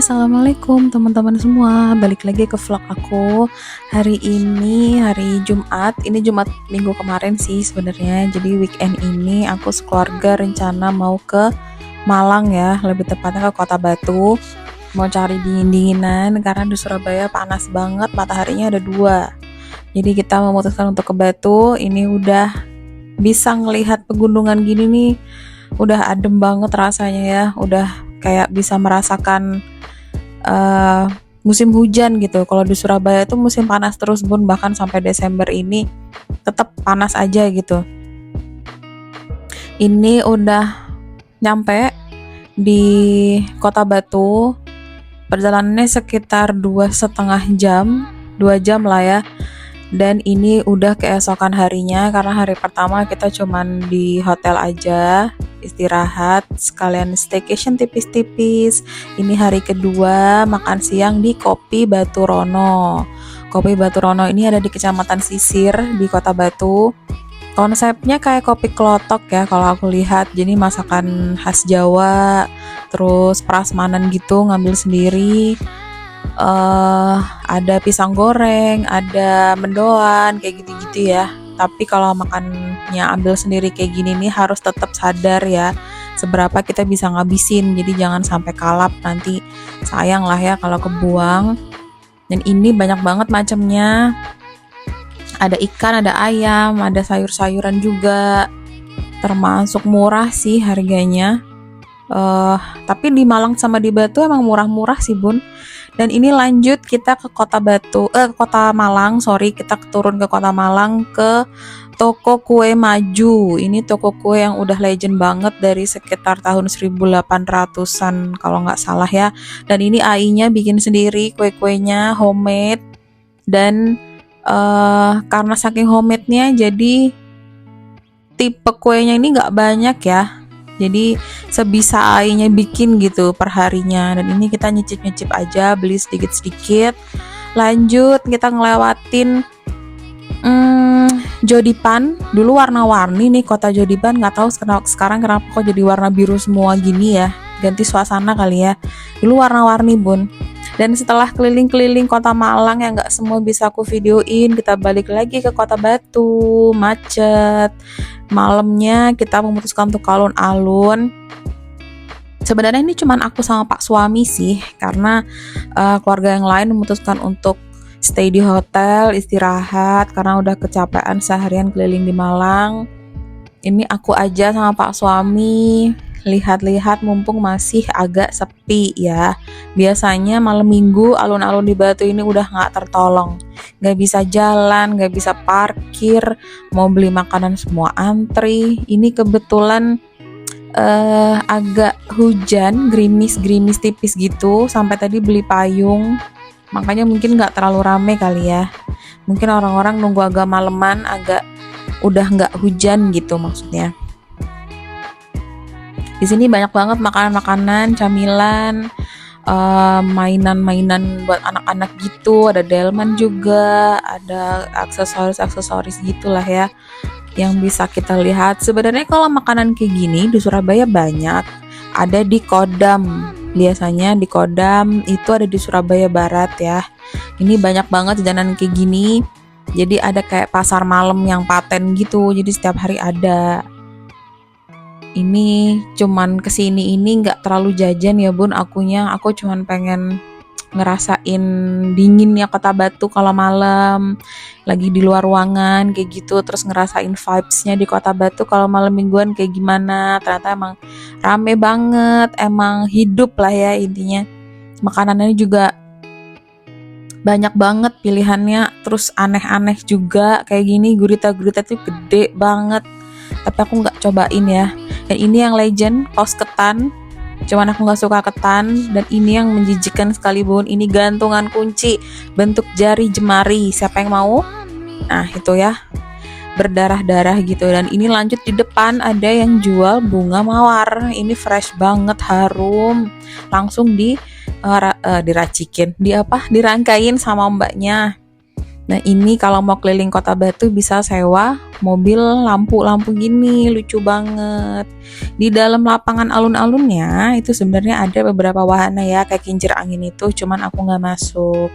Assalamualaikum teman-teman semua, balik lagi ke vlog aku. Hari ini hari Jumat, ini Jumat minggu kemarin sih sebenarnya. Jadi weekend ini aku sekeluarga rencana mau ke Malang ya, lebih tepatnya ke Kota Batu. Mau cari dingin-dinginan karena di Surabaya panas banget, mataharinya ada dua. Jadi kita memutuskan untuk ke Batu. Ini udah bisa ngelihat pegunungan gini nih, udah adem banget rasanya ya, udah kayak bisa merasakan uh, musim hujan gitu. Kalau di Surabaya tuh musim panas terus bun, bahkan sampai Desember ini tetap panas aja gitu. Ini udah nyampe di Kota Batu, perjalanannya sekitar 2,5 jam, 2 jam lah ya. Dan ini udah keesokan harinya karena hari pertama kita cuman di hotel aja, istirahat sekalian staycation tipis-tipis. Ini hari kedua makan siang di Kopi Baturono. Kopi Baturono ini ada di Kecamatan Sisir di Kota Batu. Konsepnya kayak kopi klotok ya kalau aku lihat. Jadi masakan khas Jawa, terus prasmanan gitu ngambil sendiri. Ada pisang goreng, ada mendoan kayak gitu-gitu ya. Tapi kalau makannya ambil sendiri kayak gini nih harus tetap sadar ya seberapa kita bisa ngabisin. Jadi jangan sampai kalap, nanti sayang lah ya kalau kebuang. Dan ini banyak banget macamnya. Ada ikan, ada ayam, ada sayur-sayuran juga. Termasuk murah sih harganya. Tapi di Malang sama di Batu emang murah-murah sih bun. Dan ini lanjut kita ke Kota Batu, Kota Malang, sorry, kita turun ke Kota Malang ke Toko Kue Maju. Ini toko kue yang udah legend banget dari sekitar tahun 1800-an kalau nggak salah ya. Dan ini AI-nya bikin sendiri, kue-kuenya homemade. Dan karena saking homemade-nya jadi tipe kuenya ini nggak banyak ya. Jadi sebisa AI-nya bikin gitu per harinya. Dan ini kita nyicip-nyicip aja, beli sedikit-sedikit. Lanjut kita ngelewatin Jodipan. Dulu warna-warni nih kota Jodipan, nggak tahu sekarang kenapa kok jadi warna biru semua gini ya. Ganti suasana kali ya. Dulu warna-warni bun. Dan setelah keliling-keliling kota Malang yang nggak semua bisa aku videoin, kita balik lagi ke Kota Batu, macet. Malamnya kita memutuskan untuk ke alun-alun. Sebenarnya ini cuman aku sama Pak suami sih, karena keluarga yang lain memutuskan untuk stay di hotel, istirahat karena udah kecapean seharian keliling di Malang. Ini aku aja sama Pak suami lihat-lihat mumpung masih agak sepi ya. Biasanya malam minggu alun-alun di Batu ini udah gak tertolong, gak bisa jalan, gak bisa parkir, mau beli makanan semua antri. Ini kebetulan agak hujan, gerimis tipis gitu, sampai tadi beli payung, makanya mungkin gak terlalu rame kali ya. Mungkin orang-orang nunggu agak maleman, agak udah gak hujan gitu maksudnya. Di sini banyak banget makanan-makanan, camilan, mainan-mainan buat anak-anak gitu. Ada delman juga, ada aksesoris gitulah ya yang bisa kita lihat. Sebenarnya kalau makanan kayak gini di Surabaya banyak. Ada di Kodam. Biasanya di Kodam itu ada di Surabaya Barat ya. Ini banyak banget jajanan kayak gini. Jadi ada kayak pasar malam yang paten gitu. Jadi setiap hari ada. Ini cuman kesini ini nggak terlalu jajan ya bun akunya. Aku cuman pengen ngerasain dinginnya Kota Batu kalau malam lagi di luar ruangan kayak gitu, terus ngerasain vibes-nya di Kota Batu kalau malam mingguan kayak gimana. Ternyata emang rame banget, emang hidup lah ya intinya. Makanannya juga banyak banget pilihannya, terus aneh-aneh juga kayak gini. Gurita tuh gede banget, tapi aku nggak cobain ya. Dan ini yang legend, kaos ketan. Cuman aku nggak suka ketan. Dan ini yang menjijikkan sekali bun. Ini gantungan kunci bentuk jari jemari. Siapa yang mau? Nah itu ya, berdarah-darah gitu. Dan ini lanjut di depan ada yang jual bunga mawar. Ini fresh banget, harum. Langsung diracikin, dirangkain sama mbaknya. Nah ini kalau mau keliling Kota Batu bisa sewa mobil lampu-lampu gini, lucu banget. Di dalam lapangan alun-alunnya itu sebenarnya ada beberapa wahana ya, kayak kincir angin itu, cuman aku nggak masuk.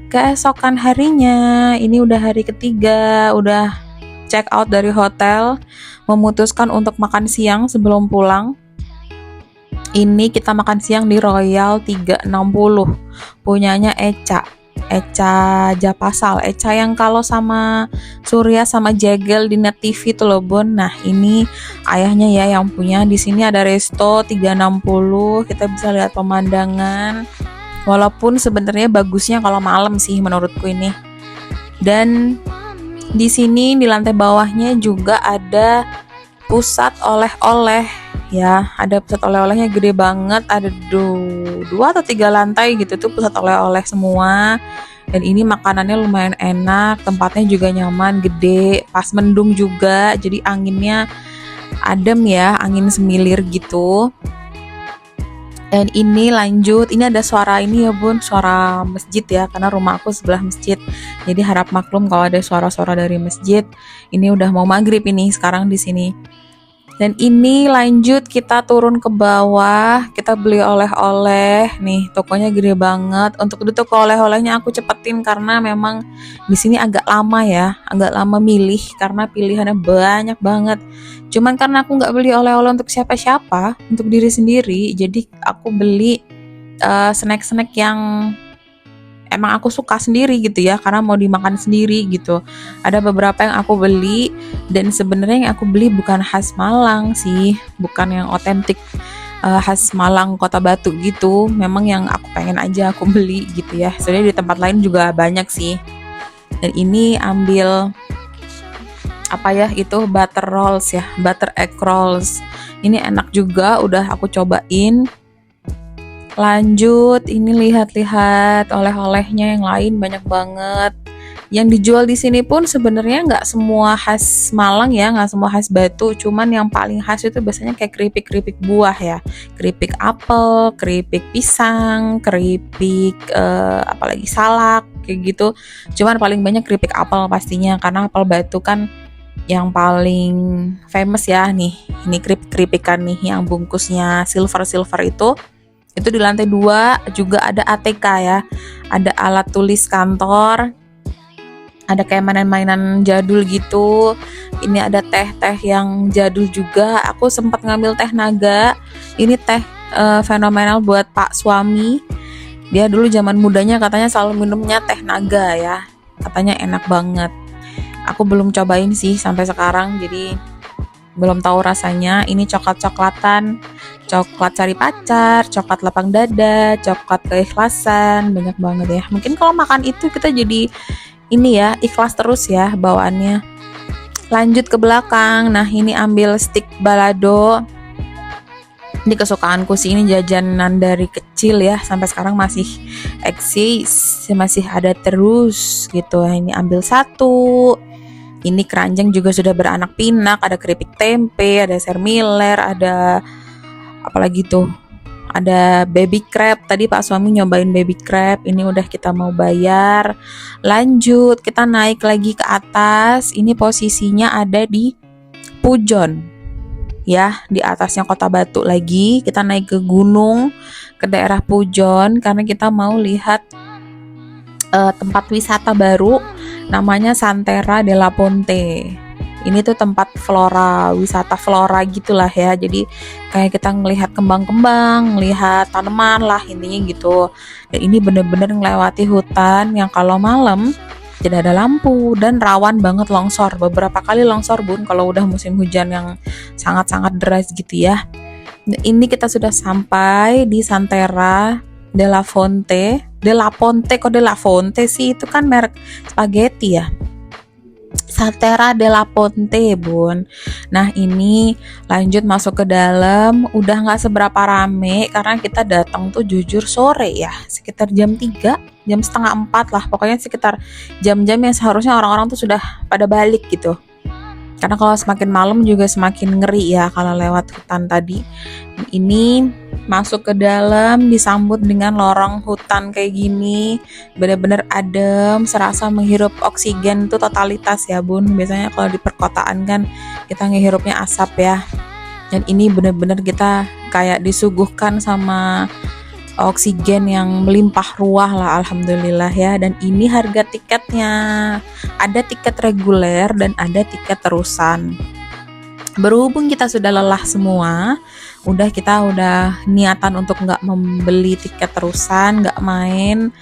Keesokan harinya, ini udah hari ketiga, udah check out dari hotel, memutuskan untuk makan siang sebelum pulang. Ini kita makan siang di Royal 360, punyanya Eca Japasal, Eca yang kalau sama Surya sama Jegel di Net TV tuh loh Bun. Nah ini ayahnya ya yang punya. Di sini ada resto 360, kita bisa lihat pemandangan. Walaupun sebenarnya bagusnya kalau malam sih menurutku ini. Dan di sini di lantai bawahnya juga ada pusat oleh-oleh ya, ada pusat oleh-olehnya gede banget, ada 2 atau 3 lantai gitu tuh pusat oleh-oleh semua. Dan ini makanannya lumayan enak, tempatnya juga nyaman, gede, pas mendung juga, jadi anginnya adem ya, angin semilir gitu. Dan ini lanjut, ini ada suara ini ya Bun, suara masjid ya, karena rumah aku sebelah masjid. Jadi harap maklum kalau ada suara-suara dari masjid. Ini udah mau maghrib ini sekarang di sini. Dan ini lanjut kita turun ke bawah, kita beli oleh-oleh. Nih, tokonya gede banget. Untuk itu toko oleh-olehnya aku cepetin karena memang di sini agak lama ya, agak lama milih karena pilihannya banyak banget. Cuman karena aku nggak beli oleh-oleh untuk siapa-siapa, untuk diri sendiri, jadi aku beli snack-snack yang emang aku suka sendiri gitu ya, karena mau dimakan sendiri gitu. Ada beberapa yang aku beli dan sebenarnya yang aku beli bukan khas Malang sih, bukan yang otentik khas Malang Kota Batu gitu. Memang yang aku pengen aja aku beli gitu ya. Sebenarnya di tempat lain juga banyak sih. Dan ini ambil apa ya, itu butter rolls ya, butter egg rolls. Ini enak juga, udah aku cobain. Lanjut, ini lihat-lihat oleh-olehnya yang lain banyak banget. Yang dijual di sini pun sebenarnya nggak semua khas Malang ya, nggak semua khas Batu. Cuman yang paling khas itu biasanya kayak keripik-keripik buah ya, keripik apel, keripik pisang, keripik apalagi salak kayak gitu. Cuman paling banyak keripik apel pastinya, karena apel Batu kan yang paling famous ya nih. Ini keripik-keripikan nih yang bungkusnya silver-silver itu di lantai 2 juga ada ATK ya, ada alat tulis kantor, ada kayak mainan-mainan jadul gitu. Ini ada teh-teh yang jadul juga, aku sempat ngambil teh naga. Ini teh fenomenal buat Pak suami, dia dulu zaman mudanya katanya selalu minumnya teh naga ya, katanya enak banget. Aku belum cobain sih sampai sekarang, jadi belum tahu rasanya. Ini coklat-coklatan, coklat cari pacar, coklat lapang dada, coklat keikhlasan, banyak banget ya. Mungkin kalau makan itu kita jadi ini ya, ikhlas terus ya bawaannya. Lanjut ke belakang, nah ini ambil stick balado. Ini kesukaanku sih, ini jajanan dari kecil ya, sampai sekarang masih eksis, masih ada terus gitu. Ini ambil satu. Ini keranjang juga sudah beranak pinak, ada keripik tempe, ada sermiler, ada apalagi tuh, ada baby crab. Tadi Pak suami nyobain baby crab. Ini udah kita mau bayar. Lanjut kita naik lagi ke atas. Ini posisinya ada di Pujon ya, di atasnya Kota Batu lagi. Kita naik ke gunung, ke daerah Pujon, karena kita mau lihat tempat wisata baru namanya Santera della Ponte. Ini tuh tempat flora, wisata flora gitulah ya. Jadi kayak kita ngelihat kembang-kembang, ngelihat tanaman lah intinya gitu. Dan ini bener-bener ngelewati hutan yang kalau malam tidak ada lampu dan rawan banget longsor. Beberapa kali longsor Bun kalau udah musim hujan yang sangat-sangat deras gitu ya. Dan ini kita sudah sampai di Santera della Fonte. Della Ponte, kok Della Fonte sih, itu kan merek spaghetti ya. Santera della Ponte Bun. Nah ini lanjut masuk ke dalam, udah gak seberapa rame karena kita datang tuh jujur sore ya, sekitar jam 3, jam setengah 4 lah, pokoknya sekitar jam-jam yang seharusnya orang-orang tuh sudah pada balik gitu. Karena kalau semakin malam juga semakin ngeri ya kalau lewat hutan tadi. Ini masuk ke dalam disambut dengan lorong hutan kayak gini, bener-bener adem, serasa menghirup oksigen tuh totalitas ya bun. Biasanya kalau di perkotaan kan kita ngehirupnya asap ya, dan ini bener-bener kita kayak disuguhkan sama oksigen yang melimpah ruah lah, alhamdulillah ya. Dan ini harga tiketnya, ada tiket reguler dan ada tiket terusan. Berhubung kita sudah lelah semua, kita udah niatan untuk nggak membeli tiket terusan, nggak main.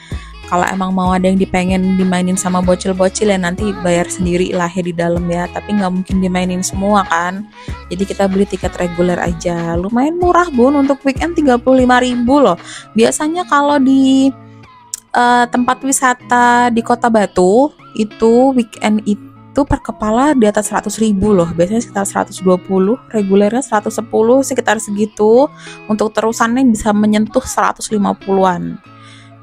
Kalau emang mau ada yang dipengen dimainin sama bocil-bocil ya nanti bayar sendiri lah ya di dalam ya, tapi nggak mungkin dimainin semua kan. Jadi kita beli tiket reguler aja, lumayan murah bun, untuk weekend 35.000 loh. Biasanya kalau di tempat wisata di Kota Batu itu weekend itu per kepala di atas 100.000 loh, biasanya sekitar 120, regulernya 110, sekitar segitu. Untuk terusannya bisa menyentuh 150-an.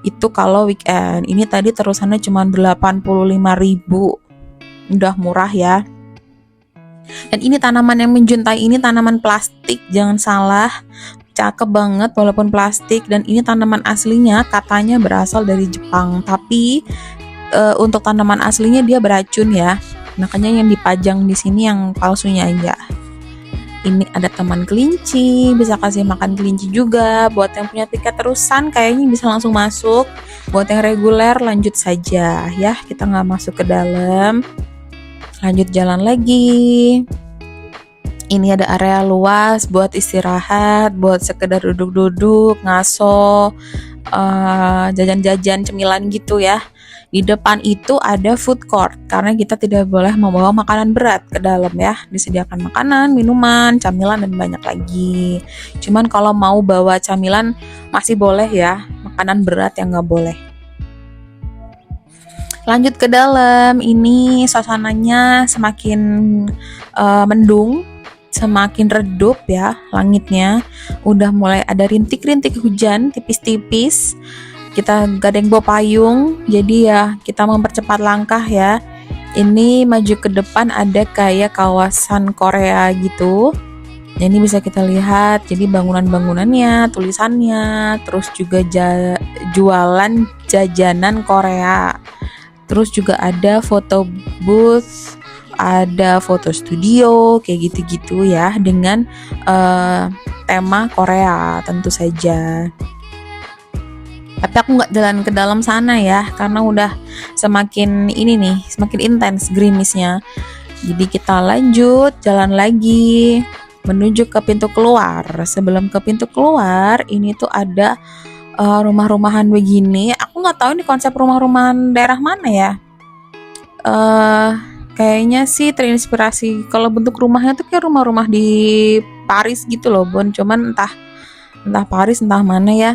Itu kalau weekend. Ini tadi terusannya cuma 85.000. Udah murah ya. Dan ini tanaman yang menjuntai, ini tanaman plastik, jangan salah. Cakep banget walaupun plastik. Dan ini tanaman aslinya katanya berasal dari Jepang. Tapi untuk tanaman aslinya dia beracun ya. Makanya yang dipajang di sini yang palsunya aja. Ini ada taman kelinci, bisa kasih makan kelinci juga. Buat yang punya tiket terusan kayaknya bisa langsung masuk. Buat yang reguler lanjut saja ya, kita nggak masuk ke dalam. Lanjut jalan lagi. Ini ada area luas buat istirahat, buat sekedar duduk-duduk, ngaso, jajan-jajan cemilan gitu ya. Di depan itu ada food court, karena kita tidak boleh membawa makanan berat ke dalam ya. Disediakan makanan, minuman, camilan, dan banyak lagi. Cuman kalau mau bawa camilan masih boleh ya, makanan berat yang nggak boleh. Lanjut ke dalam, ini suasananya semakin mendung, semakin redup ya langitnya. Udah mulai ada rintik-rintik hujan tipis-tipis. Kita gak ada yang bawa payung, jadi ya kita mempercepat langkah ya. Ini maju ke depan ada kayak kawasan Korea gitu. Ini bisa kita lihat, jadi bangunan-bangunannya, tulisannya, terus juga jualan jajanan Korea. Terus juga ada foto booth, ada foto studio, kayak gitu-gitu ya, dengan tema Korea tentu saja. Tapi aku nggak jalan ke dalam sana ya, karena udah semakin intens gerimisnya. Jadi kita lanjut jalan lagi menuju ke pintu keluar. Sebelum ke pintu keluar, ini tuh ada rumah-rumahan begini. Aku nggak tahu ini konsep rumah-rumahan daerah mana ya. Kayaknya sih terinspirasi. Kalau bentuk rumahnya tuh kayak rumah-rumah di Paris gitu loh, Bon. Cuman entah Paris entah mana ya.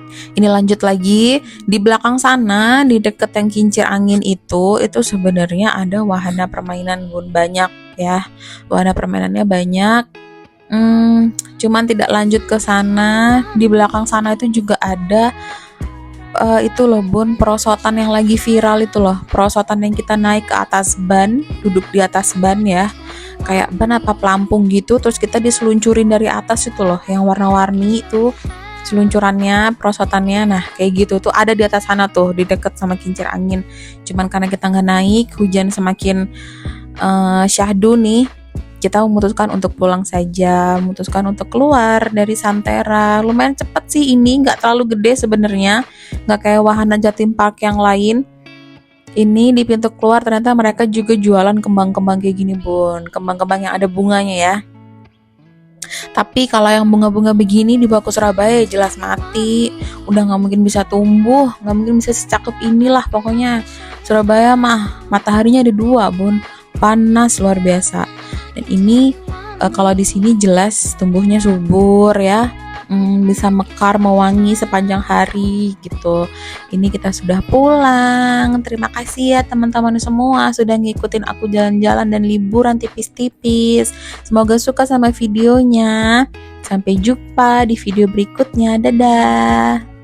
Ini lanjut lagi, di belakang sana di deket yang kincir angin itu sebenarnya ada wahana permainan Bun, banyak ya, wahana permainannya banyak. Cuman tidak lanjut ke sana. Di belakang sana itu juga ada itu loh Bun, perosotan yang lagi viral itu loh, perosotan yang kita naik ke atas ban, duduk di atas ban ya, kayak ban apa pelampung gitu, terus kita diseluncurin dari atas itu loh, yang warna-warni itu seluncurannya, perosotannya. Nah kayak gitu tuh ada di atas sana tuh, di deket sama kincir angin. Cuman karena kita nggak naik, hujan semakin syahdu nih, kita memutuskan untuk pulang saja, memutuskan untuk keluar dari Santera. Lumayan cepet sih ini, nggak terlalu gede sebenarnya, nggak kayak wahana Jatim Park yang lain. Ini di pintu keluar ternyata mereka juga jualan kembang-kembang kayak gini Bun, kembang-kembang yang ada bunganya ya. Tapi kalau yang bunga-bunga begini dibawa ke Surabaya jelas mati, udah nggak mungkin bisa tumbuh, nggak mungkin bisa secakep inilah pokoknya. Surabaya mah mataharinya ada dua Bun, panas luar biasa. Dan ini kalau di sini jelas tumbuhnya subur ya, bisa mekar mewangi sepanjang hari gitu. Ini kita sudah pulang. Terima kasih ya teman-teman semua sudah ngikutin aku jalan-jalan dan liburan tipis-tipis. Semoga suka sama videonya. Sampai jumpa di video berikutnya. Dadah.